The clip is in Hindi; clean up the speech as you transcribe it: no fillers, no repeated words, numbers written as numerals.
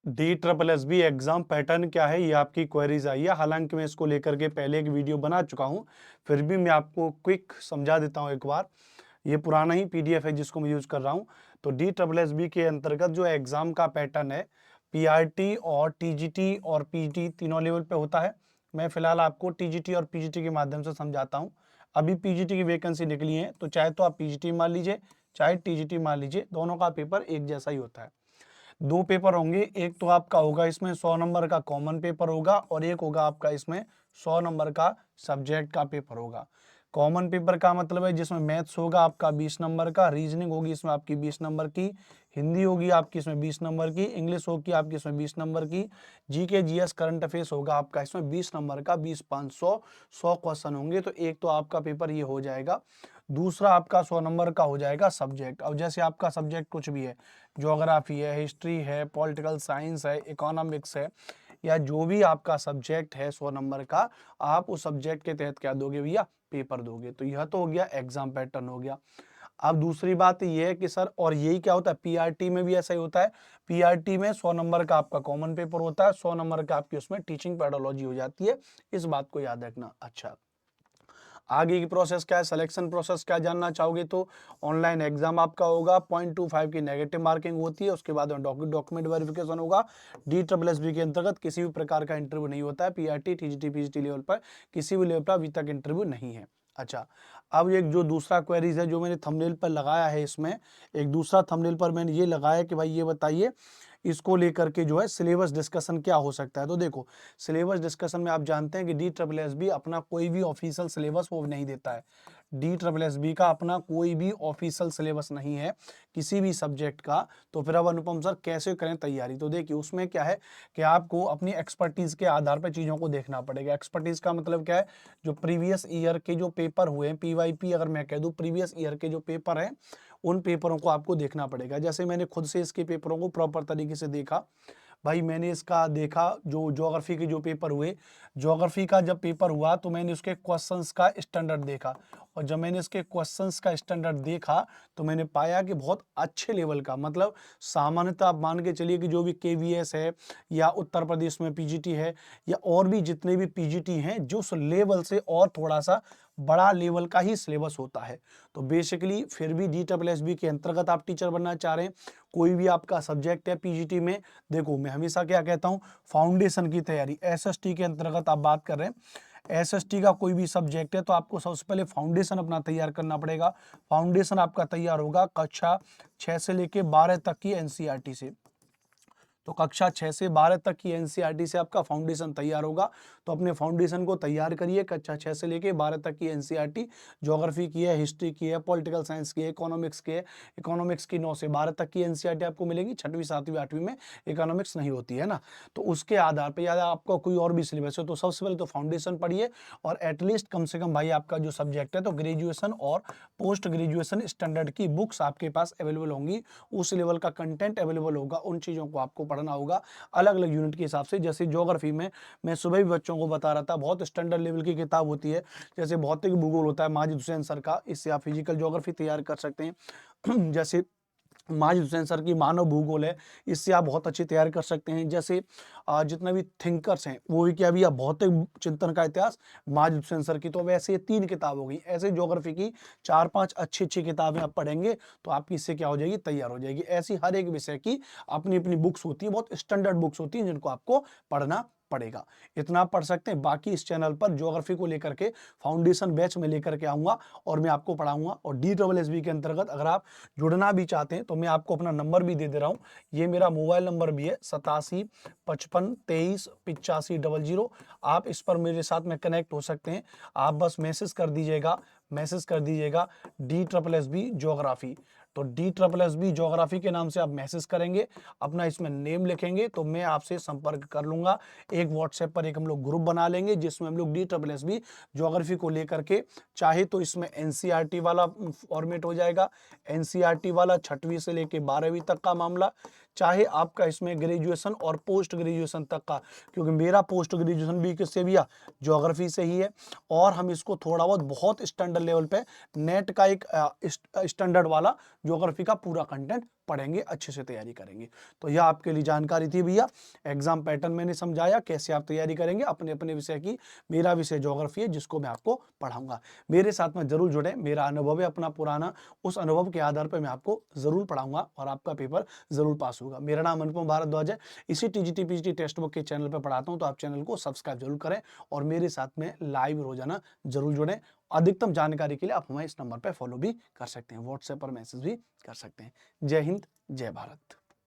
D triple S B exam pattern क्या है, ये आपकी क्वेरीज आई है। हालांकि मैं इसको लेकर के पहले एक वीडियो बना चुका हूं, फिर भी मैं आपको क्विक समझा देता हूं एक बार। ये पुराना ही पीडीएफ है जिसको मैं यूज कर रहा हूं। तो डी ट्रिपल एस बी के अंतर्गत जो एग्जाम का पैटर्न है, पीआरटी और टीजीटी और पीजी तीनों लेवल पे होता है। मैं फिलहाल आपको टीजीटी और पीजीटी के माध्यम से समझाता हूँ। अभी पीजीटी की वैकेंसी निकली है, तो चाहे तो आप पीजीटी मान लीजिए, चाहे टीजीटी मान लीजिए, दोनों का पेपर एक जैसा ही होता है। दो पेपर होंगे, एक तो आपका होगा इसमें 100 नंबर का कॉमन पेपर होगा, और एक होगा आपका इसमें 100 नंबर का सब्जेक्ट का पेपर होगा। कॉमन पेपर का मतलब है जिसमें मैथ्स होगा आपका 20 नंबर का, रीजनिंग होगी इसमें आपकी 20 नंबर की, हिंदी होगी आपकी इसमें 20 नंबर की, इंग्लिश होगी आपकी इसमें 20 नंबर की, जीके जीएस करंट अफेयर्स होगा आपका इसमें 20 नंबर का, 20 500 100 क्वेश्चन होंगे। तो एक तो आपका पेपर ये हो जाएगा। दूसरा आपका 100 नंबर का हो जाएगा सब्जेक्ट। अब जैसे आपका सब्जेक्ट कुछ भी है, ज्योग्राफी है, हिस्ट्री है, पॉलिटिकल साइंस है, इकोनॉमिक्स है, या जो भी आपका सब्जेक्ट है 100 नंबर का, आप उस सब्जेक्ट के तहत क्या दोगे भैया, पेपर दोगे। तो यह तो हो गया एग्जाम पैटर्न हो गया। अब दूसरी बात ये है कि सर, और यही क्या होता है, पीआरटी में भी ऐसा ही होता है। पीआरटी में 100 नंबर का आपका कॉमन पेपर होता है, 100 नंबर का आपकी उसमें टीचिंग पेडोलॉजी हो जाती है। इस बात को याद रखना। अच्छा, आगे की प्रोसेस क्या है, सिलेक्शन प्रोसेस क्या जानना चाहोगे तो ऑनलाइन एग्जाम आपका होगा, 0.25 की नेगेटिव मार्किंग होती है, उसके बाद डॉक्यूमेंट वेरिफिकेशन होगा। डी ट्रिपल एस बी के अंतर्गत किसी भी प्रकार का इंटरव्यू नहीं होता है। पीआरटी टीजीटी पीजीटी लेवल पर किसी भी लेवल पर अभी तक इंटरव्यू नहीं है। अच्छा, अब एक जो दूसरा क्वेरीज है जो मैंने थंबनेल पर लगाया है, इसमें एक दूसरा थंबनेल पर मैंने ये लगाया कि भाई ये बताइए इसको लेकर के जो है सिलेबस डिस्कशन क्या हो सकता है। तो देखो, सिलेबस डिस्कशन में आप जानते हैं कि डी ट्रिपल एस बी अपना कोई भी ऑफिशियल सिलेबस वो नहीं देता है। डी ट्रिपल एस बी का अपना कोई भी ऑफिशियल सिलेबस नहीं है किसी भी सब्जेक्ट का। तो फिर अब अनुपम सर कैसे करें तैयारी, तो देखिए उसमें क्या है कि आपको अपनी एक्सपर्टीज के आधार पर चीज़ों को देखना पड़ेगा। एक्सपर्टीज का मतलब क्या है, जो प्रीवियस ईयर के जो पेपर हुए हैं, पीवाईपी अगर मैं कह दूं, प्रीवियस ईयर के जो पेपर हैं, उन पेपरों को आपको देखना पड़ेगा। जैसे मैंने खुद से इसके पेपरों को प्रॉपर तरीके से देखा। भाई मैंने इसका देखा, जो ज्योग्राफी के जो पेपर हुए, ज्योग्राफी का जब पेपर हुआ तो मैंने उसके क्वेश्चंस का स्टैंडर्ड देखा, और जब मैंने इसके क्वेश्चंस का स्टैंडर्ड देखा तो मैंने पाया कि बहुत अच्छे लेवल का, मतलब सामान्यतः आप मान के चलिए कि जो भी केवीएस है, या उत्तर प्रदेश में पीजीटी है, या और भी जितने भी पीजीटी हैं, जो उस लेवल से और थोड़ा सा बड़ा लेवल का ही सिलेबस होता है। तो बेसिकली फिर भी डी ट्रिपल एस बी के अंतर्गत आप टीचर बनना चाह रहे हैं, कोई भी आपका सब्जेक्ट है पीजीटी में, देखो मैं हमेशा क्या कहता हूं, फाउंडेशन की तैयारी, एसएसटी के अंतर्गत आप बात कर रहे हैं, एसएसटी का कोई भी सब्जेक्ट है तो आपको सबसे पहले फाउंडेशन अपना तैयार करना पड़ेगा। फाउंडेशन आपका तैयार होगा कक्षा 6 से लेके 12 तक की एनसीईआरटी से। तो कक्षा 6 से 12 तक की एनसीईआरटी से आपका फाउंडेशन तैयार होगा। तो अपने फाउंडेशन को तैयार करिए, कक्षा 6 से लेके 12 तक की एनसीईआरटी, ज्योग्राफी की है, हिस्ट्री की है, पॉलिटिकल साइंस की है, इकोनॉमिक्स की है। इकोनॉमिक्स की 9 से 12 तक की एनसीईआरटी आपको मिलेगी, 6वीं 7वीं 8वीं में इकोनॉमिक्स नहीं होती है ना। तो उसके आधार पर या आपका कोई और भी सिलेबस है तो सबसे पहले तो फाउंडेशन पढ़िए, और एटलीस्ट कम से कम भाई आपका जो सब्जेक्ट है तो ग्रेजुएशन और पोस्ट ग्रेजुएशन स्टैंडर्ड की बुक्स आपके पास अवेलेबल होंगी, उस लेवल का कंटेंट अवेलेबल होगा, उन चीज़ों को आपको पढ़ना होगा अलग अलग यूनिट के हिसाब से। जैसे ज्योग्राफी में मैं सुबह भी बच्चों को बता रहा था, बहुत स्टैंडर्ड लेवल की किताब होती है, जैसे भौतिक भूगोल होता है माजिद हुसैन सर का, इससे आप फिजिकल ज्योग्राफी तैयार कर सकते हैं। जैसे माजिद हुसैन सर की मानव भूगोल है, इससे आप बहुत अच्छी तैयार कर सकते हैं। जैसे जितने भी थिंकर्स हैं वो भी क्या भी, आप भौतिक चिंतन का इतिहास माजिद हुसैन सर की, तो वैसे ये 3 किताब हो गई। ऐसे ज्योग्राफी की 4-5 अच्छी अच्छी किताबें आप पढ़ेंगे तो आपकी इससे क्या हो जाएगी, तैयार हो जाएगी। ऐसी हर एक विषय की अपनी अपनी बुक्स होती है, बहुत स्टैंडर्ड बुक्स होती हैं जिनको आपको पढ़ना पड़ेगा। इतना आप पढ़ सकते हैं। बाकी इस चैनल पर ज्योग्राफी को लेकर के फाउंडेशन बैच में लेकर के आऊंगा और मैं आपको पढ़ाऊंगा। और डी ट्रिपल एस बी के अंतर्गत अगर आप जुड़ना भी चाहते हैं तो मैं आपको अपना नंबर भी दे रहा हूँ। ये मेरा मोबाइल नंबर भी है 8755238500। आप इस पर मेरे साथ में कनेक्ट हो सकते हैं। आप बस मैसेज कर दीजिएगा D triple S B geography. तो D triple S B geography के नाम से आप मैसेज करेंगे, अपना इसमें नेम लिखेंगे तो मैं आपसे संपर्क कर लूंगा। एक व्हाट्सएप पर एक हम लोग ग्रुप बना लेंगे जिसमें हम लोग D triple S B geography को लेकर के, चाहे तो इसमें एनसीईआरटी वाला फॉर्मेट हो जाएगा, एनसीईआरटी वाला 6वीं से लेके 12वीं तक का मामला, चाहे आपका इसमें ग्रेजुएशन और पोस्ट ग्रेजुएशन तक का, क्योंकि मेरा पोस्ट ग्रेजुएशन भी किससे भी ज्योग्राफी से ही है। और हम इसको थोड़ा बहुत स्टैंडर्ड लेवल पे नेट का एक स्टैंडर्ड वाला ज्योग्राफी का पूरा कंटेंट पढ़ेंगे, अच्छे से तैयारी करेंगे। तो यह आपके लिए जानकारी थी भैया। एग्जाम पैटर्न मैंने समझाया, कैसे आप तैयारी करेंगे अपने अपने विषय की। मेरा विषय ज्योग्राफी है जिसको मैं आपको पढ़ाऊंगा। मेरे साथ में जरूर जुड़े, मेरा अनुभव है अपना पुराना, उस अनुभव के आधार पर मैं आपको जरूर पढ़ाऊंगा और आपका पेपर जरूर पास होगा। मेरा नाम अनुपम भारद्वाज है, इसी टीजीटी पीजीटी टेक्स्ट बुक के चैनल पर पढ़ाता हूं, तो आप चैनल को सब्सक्राइब जरूर करें और मेरे साथ में लाइव रोजाना जरूर जुड़ें। अधिकतम जानकारी के लिए आप हमें इस नंबर पर फॉलो भी कर सकते हैं, व्हाट्सएप पर मैसेज भी कर सकते हैं। जय हिंद, जय भारत।